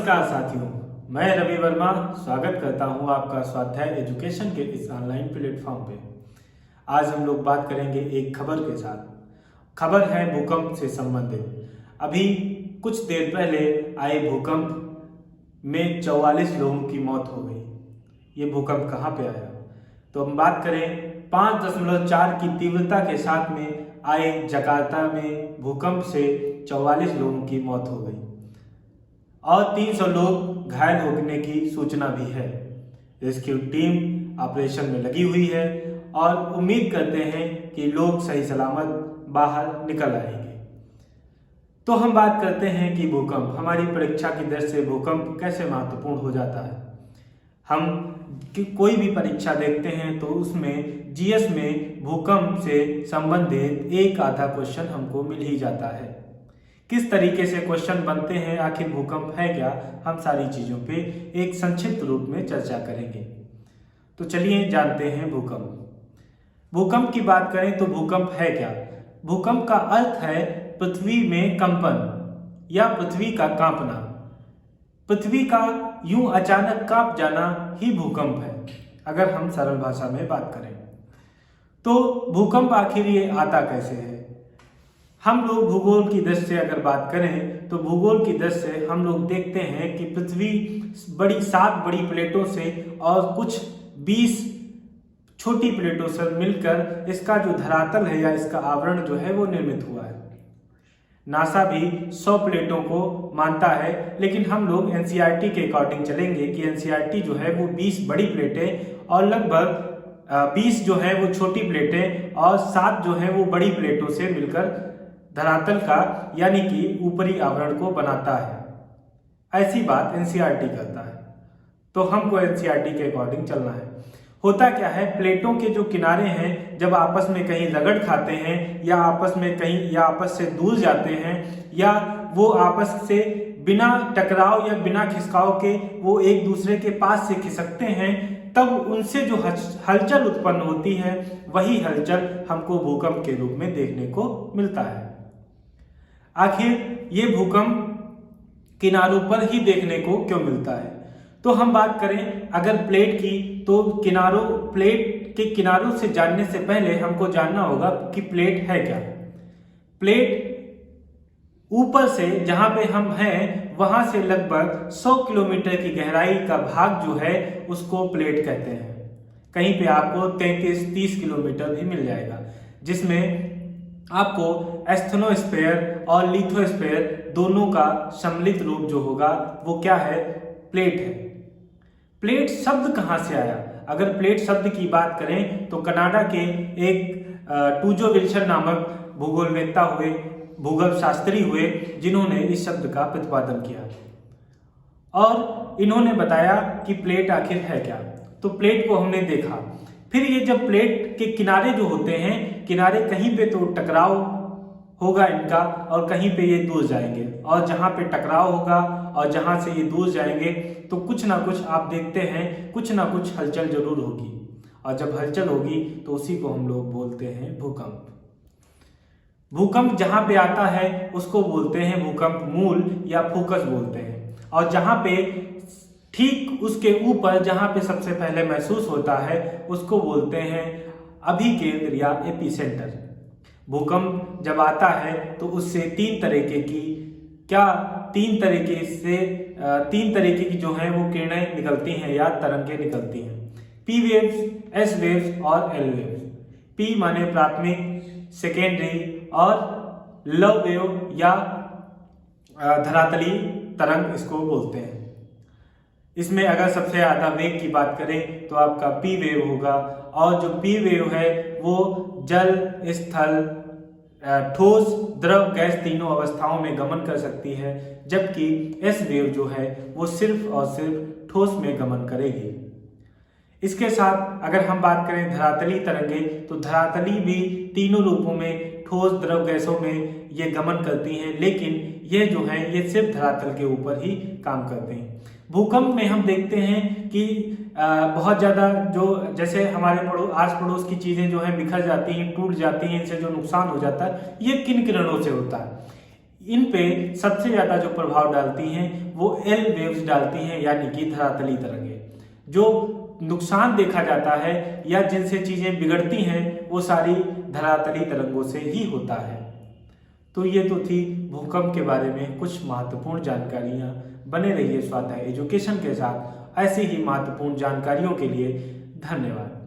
नमस्कार साथियों, मैं रवि वर्मा स्वागत करता हूं आपका स्वाध्याय एजुकेशन के इस ऑनलाइन प्लेटफॉर्म पे। आज हम लोग बात करेंगे एक खबर के साथ। खबर है भूकंप से संबंधित। अभी कुछ देर पहले आए भूकंप में 44 लोगों की मौत हो गई। ये भूकंप कहाँ पे आया? तो हम बात करें 5.4 की तीव्रता के साथ में आए जकार्ता में भूकंप से 44 लोगों की मौत हो गई और 300 लोग घायल होने की सूचना भी है। रेस्क्यू टीम ऑपरेशन में लगी हुई है और उम्मीद करते हैं कि लोग सही सलामत बाहर निकल आएंगे। तो हम बात करते हैं कि भूकंप हमारी परीक्षा की दृष्टि से भूकंप कैसे महत्वपूर्ण हो जाता है। हम कोई भी परीक्षा देखते हैं तो उसमें जीएस में भूकंप से संबंधित एक आधा क्वेश्चन हमको मिल ही जाता है। किस तरीके से क्वेश्चन बनते हैं, आखिर भूकंप है क्या, हम सारी चीजों पे एक संक्षिप्त रूप में चर्चा करेंगे। तो चलिए जानते हैं भूकंप। भूकंप की बात करें तो भूकंप है क्या? भूकंप का अर्थ है पृथ्वी में कंपन या पृथ्वी का कांपना। पृथ्वी का यूं अचानक कांप जाना ही भूकंप है, अगर हम सरल भाषा में बात करें। तो भूकंप आखिर ये आता कैसे है? हम लोग भूगोल की दृष्टि से अगर बात करें तो भूगोल की दृष्टि से हम लोग देखते हैं कि पृथ्वी 7 बड़ी प्लेटों से और कुछ 20 छोटी प्लेटों से मिलकर इसका जो धरातल है या इसका आवरण जो है वो निर्मित हुआ है। नासा भी 100 प्लेटों को मानता है, लेकिन हम लोग एनसीईआरटी के अकॉर्डिंग चलेंगे कि एनसीईआरटी जो है वो 20 बड़ी प्लेटें और लगभग 20 जो है वो छोटी प्लेटें और 7 जो है वो बड़ी प्लेटों से मिलकर धरातल का यानी कि ऊपरी आवरण को बनाता है। ऐसी बात एनसीईआरटी करता है, तो हमको एनसीईआरटी के अकॉर्डिंग चलना है। होता क्या है, प्लेटों के जो किनारे हैं जब आपस में कहीं रगड़ खाते हैं या आपस में कहीं या आपस से दूर जाते हैं या वो आपस से बिना टकराव या बिना खिसकाव के वो एक दूसरे के पास से खिसकते हैं, तब उनसे जो हलचल उत्पन्न होती है वही हलचल हमको भूकंप के रूप में देखने को मिलता है। आखिर ये भूकंप किनारों पर ही देखने को क्यों मिलता है? तो हम बात करें अगर प्लेट की, तो प्लेट के किनारों से जानने से पहले हमको जानना होगा कि प्लेट है क्या। प्लेट ऊपर से जहां पे हम हैं वहां से लगभग 100 किलोमीटर की गहराई का भाग जो है उसको प्लेट कहते हैं। कहीं पे आपको 33-30 किलोमीटर भी मिल जाएगा, जिसमें आपको एस्थेनोस्फेयर और लिथोस्फेयर दोनों का सम्मिलित रूप जो होगा वो क्या है? प्लेट है। प्लेट शब्द कहाँ से आया? अगर प्लेट शब्द की बात करें तो कनाडा के एक टूजो विल्सन नामक भूगोलवेत्ता हुए, भूगोल शास्त्री हुए, जिन्होंने इस शब्द का प्रतिपादन किया और इन्होंने बताया कि प्लेट आखिर है क्या। तो प्लेट को हमने देखा, फिर ये जब प्लेट के किनारे जो होते हैं, किनारे कहीं पे तो टकराव होगा इनका और कहीं पे ये दूर जाएंगे, और जहां पे टकराव होगा और जहां से ये दूर जाएंगे तो कुछ ना कुछ आप देखते हैं, कुछ ना कुछ हलचल जरूर होगी, और जब हलचल होगी तो उसी को हम लोग बोलते हैं भूकंप। भूकंप जहां पे आता है उसको बोलते हैं भूकंप मूल या फोकस बोलते हैं, और जहां पे ठीक उसके ऊपर जहां पे सबसे पहले महसूस होता है उसको बोलते हैं अभिकेंद्र या एपिसेंटर। भूकंप जब आता है तो उससे तीन तरीके की जो है वो किरणें निकलती हैं या तरंगें निकलती हैं। पी वेव्स, एस वेव्स और एल वेव्स। पी माने प्राथमिक, सेकेंडरी और लव वेव या धरातली तरंग इसको बोलते हैं। इसमें अगर सबसे ज्यादा वेग की बात करें तो आपका पी वेव होगा, और जो पी वेव है वो जल, स्थल, ठोस, द्रव, गैस तीनों अवस्थाओं में गमन कर सकती है, जबकि एस वेव जो है वो सिर्फ और सिर्फ ठोस में गमन करेगी। इसके साथ अगर हम बात करें धरातली तरंगे, तो धरातली भी तीनों रूपों में, ठोस, द्रव, गैसों में ये गमन करती हैं, लेकिन ये जो है ये सिर्फ धरातल के ऊपर ही काम करते हैं। भूकंप में हम देखते हैं कि बहुत ज़्यादा जो जैसे हमारे आस पड़ोस की चीज़ें जो है बिखर जाती हैं, टूट जाती हैं, इनसे जो नुकसान हो जाता है ये किन किरणों से होता है? इन पे सबसे ज्यादा जो प्रभाव डालती हैं वो एल वेव्स डालती हैं, यानी कि धरातली तरंगें। जो नुकसान देखा जाता है या जिनसे चीजें बिगड़ती हैं वो सारी धरातली तरंगों से ही होता है। तो ये तो थी भूकंप के बारे में कुछ महत्वपूर्ण जानकारियां। बने रहिए स्वाध्याय एजुकेशन के साथ ऐसी ही महत्वपूर्ण जानकारियों के लिए। धन्यवाद।